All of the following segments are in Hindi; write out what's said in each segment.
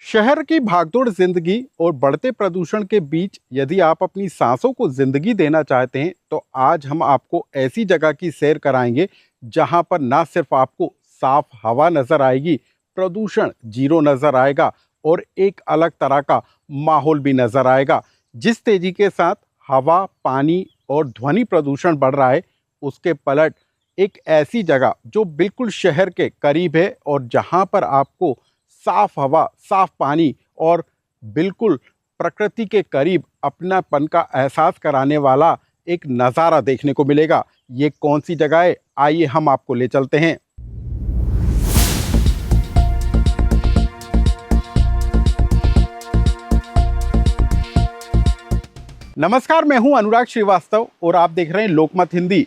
शहर की भागदौड़ जिंदगी और बढ़ते प्रदूषण के बीच यदि आप अपनी सांसों को जिंदगी देना चाहते हैं तो आज हम आपको ऐसी जगह की सैर कराएंगे जहां पर ना सिर्फ आपको साफ हवा नजर आएगी, प्रदूषण जीरो नजर आएगा और एक अलग तरह का माहौल भी नजर आएगा। जिस तेजी के साथ हवा, पानी और ध्वनि प्रदूषण बढ़ रहा है, उसके पलट एक ऐसी जगह जो बिल्कुल शहर के करीब है और जहां पर आपको साफ हवा, साफ पानी और बिल्कुल प्रकृति के करीब अपनापन का एहसास कराने वाला एक नज़ारा देखने को मिलेगा। ये कौन सी जगह है, आइए हम आपको ले चलते हैं। नमस्कार, मैं हूं अनुराग श्रीवास्तव और आप देख रहे हैं लोकमत हिंदी।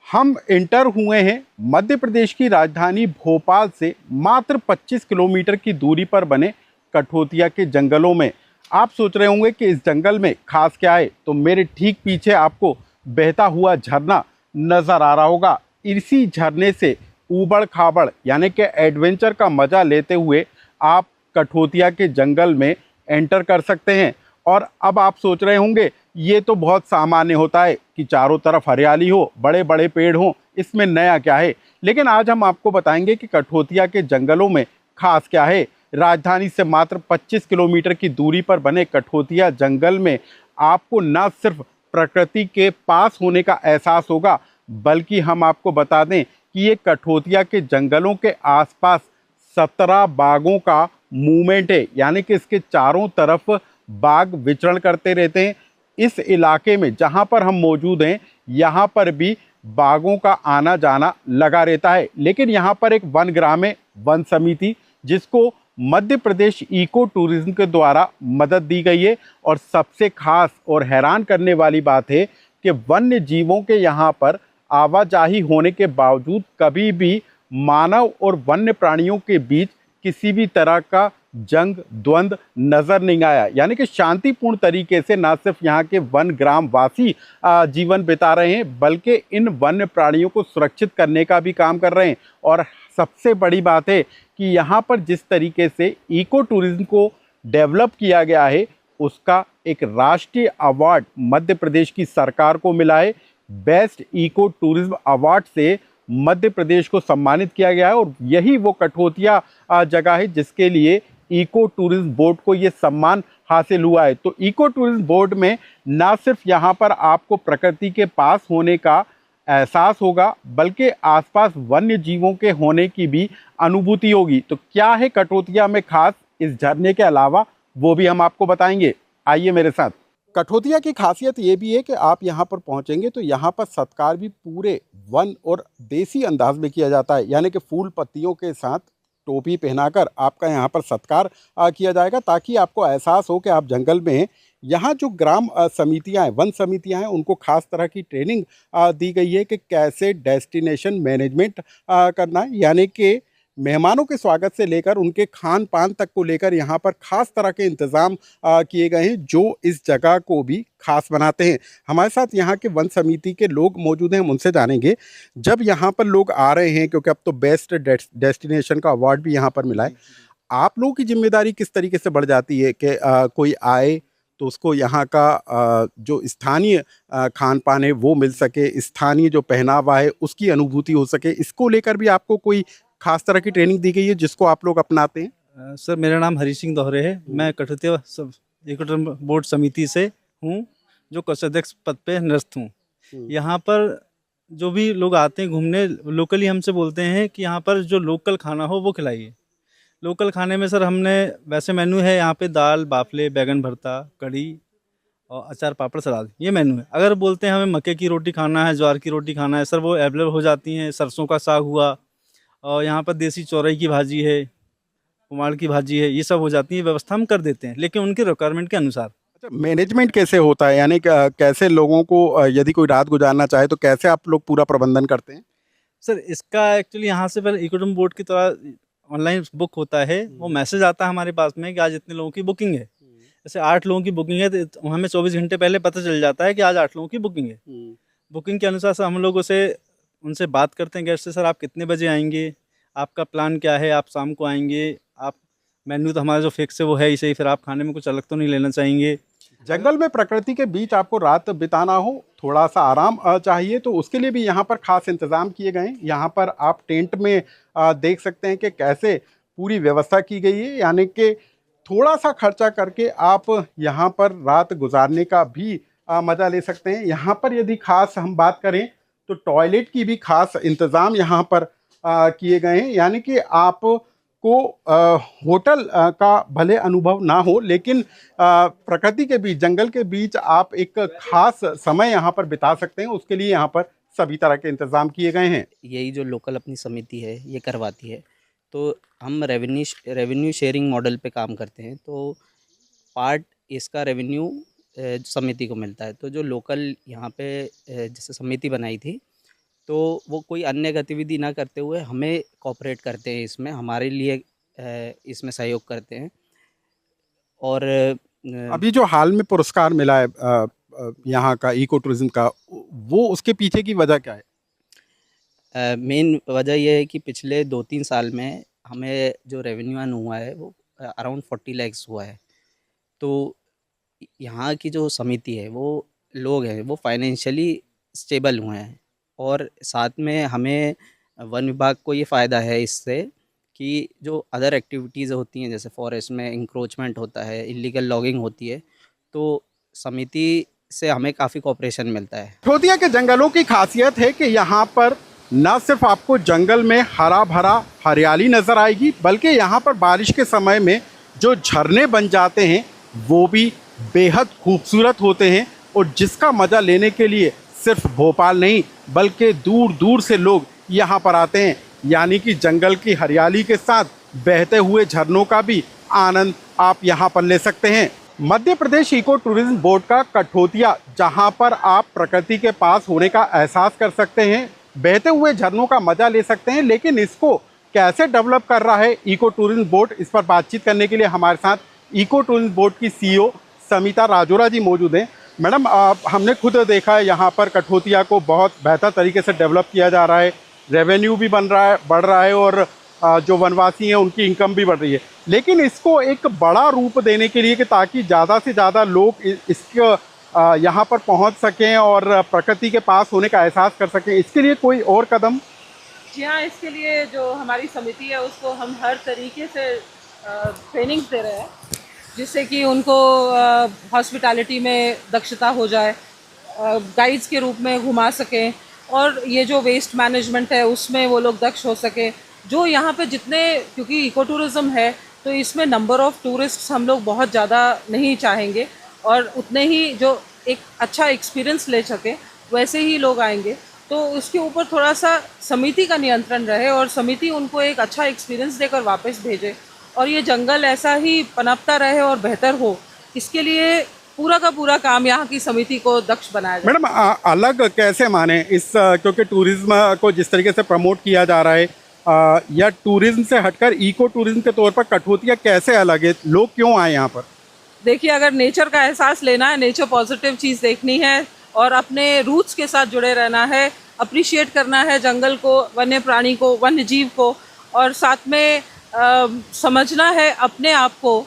हम इंटर हुए हैं मध्य प्रदेश की राजधानी भोपाल से मात्र 25 किलोमीटर की दूरी पर बने कठोतिया के जंगलों में। आप सोच रहे होंगे कि इस जंगल में खास क्या है, तो मेरे ठीक पीछे आपको बहता हुआ झरना नजर आ रहा होगा। इसी झरने से ऊबड़ खाबड़ यानी कि एडवेंचर का मजा लेते हुए आप कठोतिया के जंगल में एंटर कर सकते हैं। और अब आप सोच रहे होंगे ये तो बहुत सामान्य होता है कि चारों तरफ हरियाली हो, बड़े बड़े पेड़ हों, इसमें नया क्या है। लेकिन आज हम आपको बताएंगे कि कठोतिया के जंगलों में खास क्या है। राजधानी से मात्र 25 किलोमीटर की दूरी पर बने कठोतिया जंगल में आपको न सिर्फ प्रकृति के पास होने का एहसास होगा, बल्कि हम आपको बता दें कि ये कठोतिया के जंगलों के आसपास 17 बागों का मूवमेंट है, यानी कि इसके चारों तरफ बाग विचरण करते रहते हैं। इस इलाके में जहां पर हम मौजूद हैं, यहाँ पर भी बागों का आना जाना लगा रहता है। लेकिन यहाँ पर एक वन ग्राम है, वन समिति, जिसको मध्य प्रदेश इको टूरिज्म के द्वारा मदद दी गई है। और सबसे खास और हैरान करने वाली बात है कि वन्य जीवों के यहाँ पर आवाजाही होने के बावजूद कभी भी मानव और वन्य प्राणियों के बीच किसी भी तरह का जंग द्वंद्व नजर नहीं आया। यानी कि शांतिपूर्ण तरीके से न सिर्फ यहाँ के वन ग्राम वासी जीवन बिता रहे हैं, बल्कि इन वन्य प्राणियों को सुरक्षित करने का भी काम कर रहे हैं। और सबसे बड़ी बात है कि यहाँ पर जिस तरीके से इको टूरिज्म को डेवलप किया गया है, उसका एक राष्ट्रीय अवार्ड मध्य प्रदेश की सरकार को मिला है। बेस्ट इको टूरिज्म अवार्ड से मध्य प्रदेश को सम्मानित किया गया है। और यही वो कठोतिया जगह है जिसके लिए इको टूरिज्म बोर्ड को ये सम्मान हासिल हुआ है। तो इको टूरिज्म बोर्ड में ना सिर्फ यहाँ पर आपको प्रकृति के पास होने का एहसास होगा, बल्कि आसपास वन्य जीवों के होने की भी अनुभूति होगी। तो क्या है कठोतिया में खास इस झरने के अलावा, वो भी हम आपको बताएंगे। आइए मेरे साथ। कठोतिया की खासियत ये भी है कि आप यहाँ पर पहुँचेंगे तो यहाँ पर सत्कार भी पूरे वन और देसी अंदाज में किया जाता है। यानी कि फूल पत्तियों के साथ टोपी पहनाकर आपका यहाँ पर सत्कार किया जाएगा, ताकि आपको एहसास हो कि आप जंगल में हैं। यहाँ जो ग्राम समितियाँ हैं, वन समितियाँ हैं, उनको खास तरह की ट्रेनिंग दी गई है कि कैसे डेस्टिनेशन मैनेजमेंट करना है। यानी कि मेहमानों के स्वागत से लेकर उनके खान पान तक को लेकर यहाँ पर खास तरह के इंतज़ाम किए गए हैं, जो इस जगह को भी खास बनाते हैं। हमारे साथ यहाँ के वन समिति के लोग मौजूद हैं, हम उनसे जानेंगे जब यहाँ पर लोग आ रहे हैं, क्योंकि अब तो बेस्ट डेस्टिनेशन का अवार्ड भी यहाँ पर मिला है। आप लोगों की जिम्मेदारी किस तरीके से बढ़ जाती है कि कोई आए तो उसको यहाँ का जो स्थानीय खान पान है वो मिल सके, स्थानीय जो पहनावा है उसकी अनुभूति हो सके, इसको लेकर भी आपको कोई खास तरह की ट्रेनिंग दी गई है जिसको आप लोग अपनाते हैं? सर, मेरा नाम हरी सिंह दोहरे है। मैं कठोतिया इको टूरिज्म बोर्ड समिति से हूँ, जो कोषाध्यक्ष पद पे निरस्त हूँ। यहाँ पर जो भी लोग आते हैं घूमने, लोकली हमसे बोलते हैं कि यहाँ पर जो लोकल खाना हो वो खिलाइए। लोकल खाने में सर हमने वैसे मेन्यू है यहाँ पे दाल बाफले, बैगन भरता, कढ़ी और अचार पापड़ सलाद, ये मेन्यू है। अगर बोलते हैं हमें मक्के की रोटी खाना है, ज्वार की रोटी खाना है, सर वो अवेलेबल हो जाती हैं। सरसों का साग हुआ, और यहाँ पर देसी चौरई की भाजी है, कुमार की भाजी है, ये सब हो जाती है। व्यवस्था हम कर देते हैं, लेकिन उनके रिक्वायरमेंट के अनुसार। अच्छा, मैनेजमेंट कैसे होता है? यानी कैसे लोगों को यदि कोई रात गुजारना चाहे तो कैसे आप लोग पूरा प्रबंधन करते हैं? सर, इसका एक्चुअली यहाँ से पहले इको टूरिज्म बोर्ड की तरह ऑनलाइन बुक होता है, वो मैसेज आता है हमारे पास में कि आज इतने लोगों की बुकिंग है। जैसे 8 लोगों की बुकिंग है तो हमें 24 घंटे पहले पता चल जाता है कि आज 8 लोगों की बुकिंग है। बुकिंग के अनुसार सर हम लोग उनसे बात करते हैं गेस्ट से, सर आप कितने बजे आएंगे, आपका प्लान क्या है, आप शाम को आएंगे, आप मेन्यू तो हमारा जो फिक्स है वो है ही सही, फिर आप खाने में कुछ अलग तो नहीं लेना चाहेंगे। जंगल में प्रकृति के बीच आपको रात बिताना हो, थोड़ा सा आराम चाहिए, तो उसके लिए भी यहाँ पर खास इंतजाम किए गए हैं। यहाँ पर आप टेंट में देख सकते हैं कि कैसे पूरी व्यवस्था की गई है, यानी कि थोड़ा सा खर्चा करके आप यहाँ पर रात गुजारने का भी मज़ा ले सकते हैं। यहाँ पर यदि खास हम बात करें तो टॉयलेट की भी खास इंतज़ाम यहाँ पर किए गए हैं, यानी कि आप को होटल का भले अनुभव ना हो, लेकिन प्रकृति के बीच, जंगल के बीच आप एक खास समय यहाँ पर बिता सकते हैं। उसके लिए यहाँ पर सभी तरह के इंतज़ाम किए गए हैं। यही जो लोकल अपनी समिति है ये करवाती है, तो हम रेवेन्यू शेयरिंग मॉडल पे काम करते हैं। तो पार्ट इसका रेवेन्यू समिति को मिलता है। तो जो लोकल यहाँ पे जैसे समिति बनाई थी, तो वो कोई अन्य गतिविधि ना करते हुए हमें कोऑपरेट करते हैं, इसमें हमारे लिए इसमें सहयोग करते हैं। और अभी जो हाल में पुरस्कार मिला है यहाँ का इको टूरिज्म का, वो उसके पीछे की वजह क्या है? मेन वजह यह है कि पिछले 2-3 साल में हमें जो रेवेन्यू अर्न हुआ है वो अराउंड 40 लैक्स हुआ है। तो यहाँ की जो समिति है, वो लोग हैं वो फाइनेंशियली स्टेबल हुए हैं, और साथ में हमें वन विभाग को ये फ़ायदा है इससे कि जो अदर एक्टिविटीज़ होती हैं, जैसे फॉरेस्ट में इंक्रोचमेंट होता है, इलीगल लॉगिंग होती है, तो समिति से हमें काफ़ी कोऑपरेशन मिलता है। कठोतिया के जंगलों की खासियत है कि यहाँ पर न सिर्फ आपको जंगल में हरा भरा हरियाली नज़र आएगी, बल्कि यहाँ पर बारिश के समय में जो झरने बन जाते हैं वो भी बेहद खूबसूरत होते हैं, और जिसका मज़ा लेने के लिए सिर्फ भोपाल नहीं बल्कि दूर दूर से लोग यहाँ पर आते हैं। यानी कि जंगल की हरियाली के साथ बहते हुए झरनों का भी आनंद आप यहाँ पर ले सकते हैं। Madhya Pradesh eco tourism board का कठोतिया, जहाँ पर आप प्रकृति के पास होने का एहसास कर सकते हैं, बहते हुए झरनों का मज़ा ले सकते हैं, लेकिन इसको कैसे डेवलप कर रहा है इको टूरिज्म बोर्ड, इस पर बातचीत करने के लिए हमारे साथ इको टूरिज्म बोर्ड की CEO समिता राजोरा जी मौजूद हैं। मैडम, हमने खुद देखा है यहाँ पर कठोतिया को बहुत बेहतर तरीके से डेवलप किया जा रहा है, रेवेन्यू भी बढ़ रहा है, और जो वनवासी हैं उनकी इनकम भी बढ़ रही है। लेकिन इसको एक बड़ा रूप देने के लिए कि ताकि ज़्यादा से ज़्यादा लोग इसको यहाँ पर पहुँच सकें और प्रकृति के पास होने का एहसास कर सकें, इसके लिए कोई और कदम? जी हाँ, इसके लिए जो हमारी समिति है उसको हम हर तरीके से ट्रेनिंग्स दे रहे हैं, जिससे कि उनको हॉस्पिटैलिटी में दक्षता हो जाए, गाइड्स के रूप में घुमा सकें, और ये जो वेस्ट मैनेजमेंट है उसमें वो लोग दक्ष हो सकें। जो यहाँ पे जितने, क्योंकि इको टूरिज़्म है तो इसमें नंबर ऑफ़ टूरिस्ट्स हम लोग बहुत ज़्यादा नहीं चाहेंगे, और उतने ही जो एक अच्छा एक्सपीरियंस ले सके वैसे ही लोग आएंगे। तो उसके ऊपर थोड़ा सा समिति का नियंत्रण रहे, और समिति उनको एक अच्छा एक्सपीरियंस देकर वापस भेजे, और ये जंगल ऐसा ही पनपता रहे और बेहतर हो, इसके लिए पूरा का पूरा काम यहाँ की समिति को दक्ष बनाया जाए। मैडम, अलग कैसे माने इस, क्योंकि टूरिज्म को जिस तरीके से प्रमोट किया जा रहा है, या टूरिज्म से हटकर इको टूरिज्म के तौर पर कठोतिया कैसे अलग है, लोग क्यों आए यहाँ पर? देखिए, अगर नेचर का एहसास लेना है, नेचर पॉजिटिव चीज़ देखनी है, और अपने रूट्स के साथ जुड़े रहना है, अप्रिशिएट करना है जंगल को, वन्य प्राणी को, वन्य जीव को, और साथ में समझना है अपने आप को,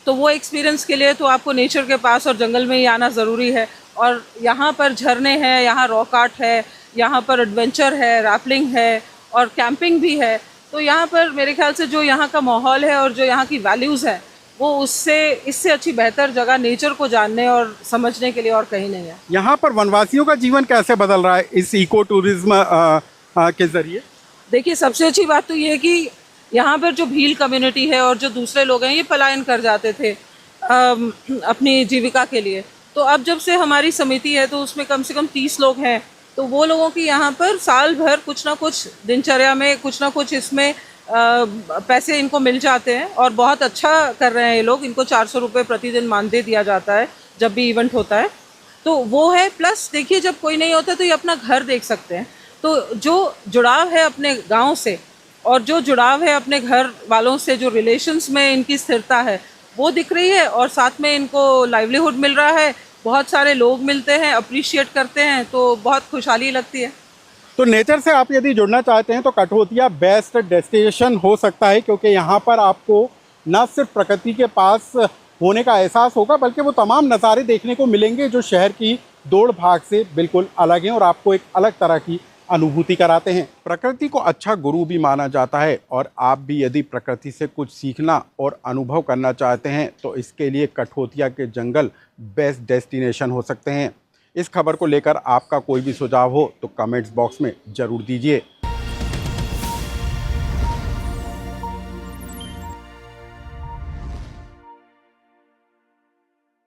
तो वो एक्सपीरियंस के लिए तो आपको नेचर के पास और जंगल में ही आना ज़रूरी है। और यहाँ पर झरने हैं, यहाँ रॉक आर्ट है, यहाँ पर एडवेंचर है, रैपलिंग है, और कैंपिंग भी है। तो यहाँ पर मेरे ख्याल से जो यहाँ का माहौल है और जो यहाँ की वैल्यूज़ हैं, वो इससे अच्छी बेहतर जगह नेचर को जानने और समझने के लिए और कहीं नहीं है। यहाँ पर वनवासियों का जीवन कैसे बदल रहा है इस इको टूरिज्म के ज़रिए? देखिए, सबसे अच्छी बात तो ये है कि यहाँ पर जो भील कम्युनिटी है और जो दूसरे लोग हैं, ये पलायन कर जाते थे अपनी जीविका के लिए। तो अब जब से हमारी समिति है तो उसमें कम से कम 30 लोग हैं, तो वो लोगों की यहाँ पर साल भर कुछ ना कुछ दिनचर्या में कुछ ना कुछ इसमें पैसे इनको मिल जाते हैं, और बहुत अच्छा कर रहे हैं ये लोग। इनको 400 रुपये प्रतिदिन मानदेय दिया जाता है जब भी इवेंट होता है, तो वो है। प्लस देखिए, जब कोई नहीं होता तो ये अपना घर देख सकते हैं। तो जो जुड़ाव है अपने गांव से, और जो जुड़ाव है अपने घर वालों से, जो रिलेशंस में इनकी स्थिरता है, वो दिख रही है, और साथ में इनको लाइवलीहुड मिल रहा है, बहुत सारे लोग मिलते हैं, अप्रिशिएट करते हैं, तो बहुत खुशहाली लगती है। तो नेचर से आप यदि जुड़ना चाहते हैं तो कठोतिया बेस्ट डेस्टिनेशन हो सकता है, क्योंकि यहाँ पर आपको न सिर्फ प्रकृति के पास होने का एहसास होगा, बल्कि वो तमाम नज़ारे देखने को मिलेंगे जो शहर की दौड़ भाग से बिल्कुल अलग हैं और आपको एक अलग तरह की अनुभूति कराते हैं। प्रकृति को अच्छा गुरु भी माना जाता है और आप भी यदि प्रकृति से कुछ सीखना और अनुभव करना चाहते हैं तो इसके लिए कठोतिया के जंगल बेस्ट डेस्टिनेशन हो सकते हैं। इस खबर को लेकर आपका कोई भी सुझाव हो तो कमेंट्स बॉक्स में ज़रूर दीजिए।